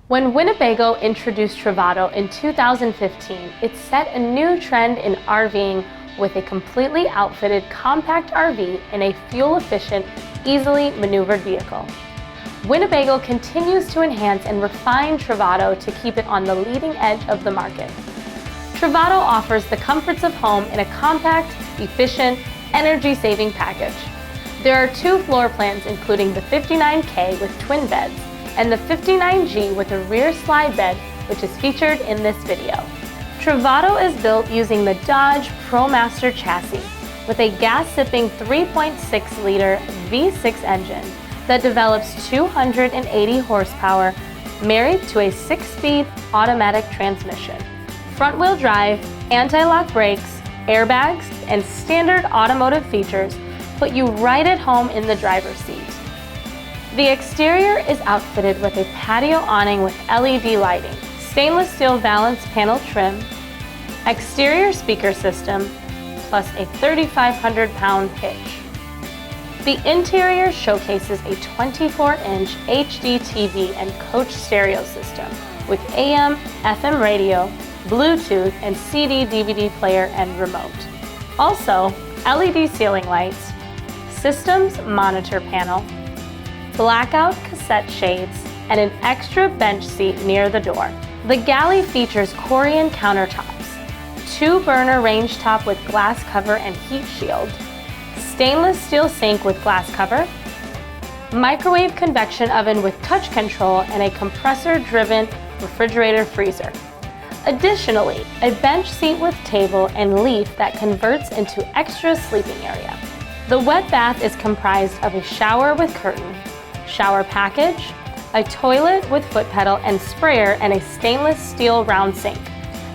When Winnebago introduced Travato in 2015, it set a new trend in RVing with a completely outfitted compact RV in a fuel-efficient, easily maneuvered vehicle. Winnebago continues to enhance and refine Travato to keep it on the leading edge of the market. Travato offers the comforts of home in a compact, efficient, energy-saving package. There are two floor plans, including the 59K with twin beds and the 59G with a rear slide bed, which is featured in this video. Travato is built using the Dodge ProMaster chassis with a gas-sipping 3.6-liter V6 engine that develops 280 horsepower married to a 6-speed automatic transmission. Front-wheel drive, anti-lock brakes, airbags, and standard automotive features put you right at home in the driver's seat. The exterior is outfitted with a patio awning with LED lighting, stainless steel valance panel trim, exterior speaker system, plus a 3,500-pound hitch. The interior showcases a 24-inch HD TV and coach stereo system with AM, FM radio, Bluetooth, and CD/DVD player and remote. Also, LED ceiling lights, systems monitor panel, blackout cassette shades, and an extra bench seat near the door. The galley features Corian countertops, 2-burner range top with glass cover and heat shield, stainless steel sink with glass cover, microwave convection oven with touch control, and a compressor-driven refrigerator freezer. Additionally, a bench seat with table and leaf that converts into extra sleeping area. The wet bath is comprised of a shower with curtain, shower package, a toilet with foot pedal and sprayer, and a stainless steel round sink,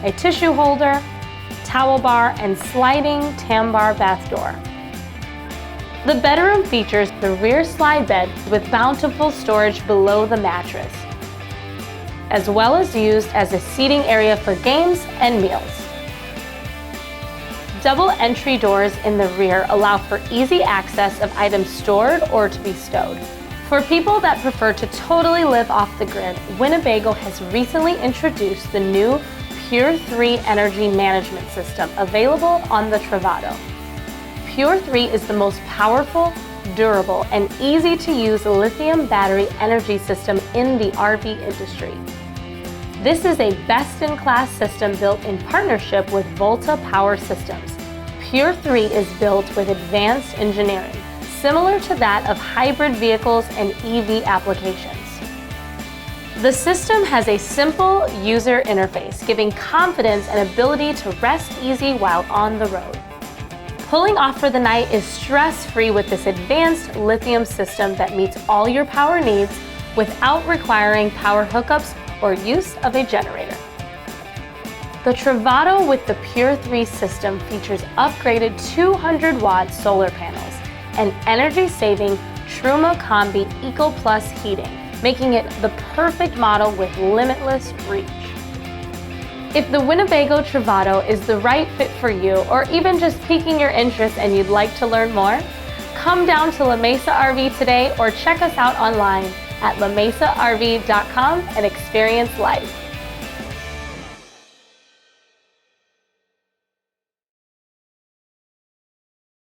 a tissue holder, towel bar, and sliding tam-bar bath door. The bedroom features the rear slide bed with bountiful storage below the mattress, as well as used as a seating area for games and meals. Double entry doors in the rear allow for easy access of items stored or to be stowed. For people that prefer to totally live off the grid, Winnebago has recently introduced the new Pure 3 energy management system available on the Travato. Pure 3 is the most powerful, durable, and easy-to-use lithium battery energy system in the RV industry. This is a best-in-class system built in partnership with Volta Power Systems. Pure 3 is built with advanced engineering, similar to that of hybrid vehicles and EV applications. The system has a simple user interface, giving confidence and ability to rest easy while on the road. Pulling off for the night is stress-free with this advanced lithium system that meets all your power needs without requiring power hookups or use of a generator. The Travato with the Pure 3 system features upgraded 200-watt solar panels and energy-saving Truma Combi Eco Plus heating, making it the perfect model with limitless reach. If the Winnebago Travato is the right fit for you, or even just piquing your interest and you'd like to learn more, come down to La Mesa RV today or check us out online at lamesarv.com and experience life.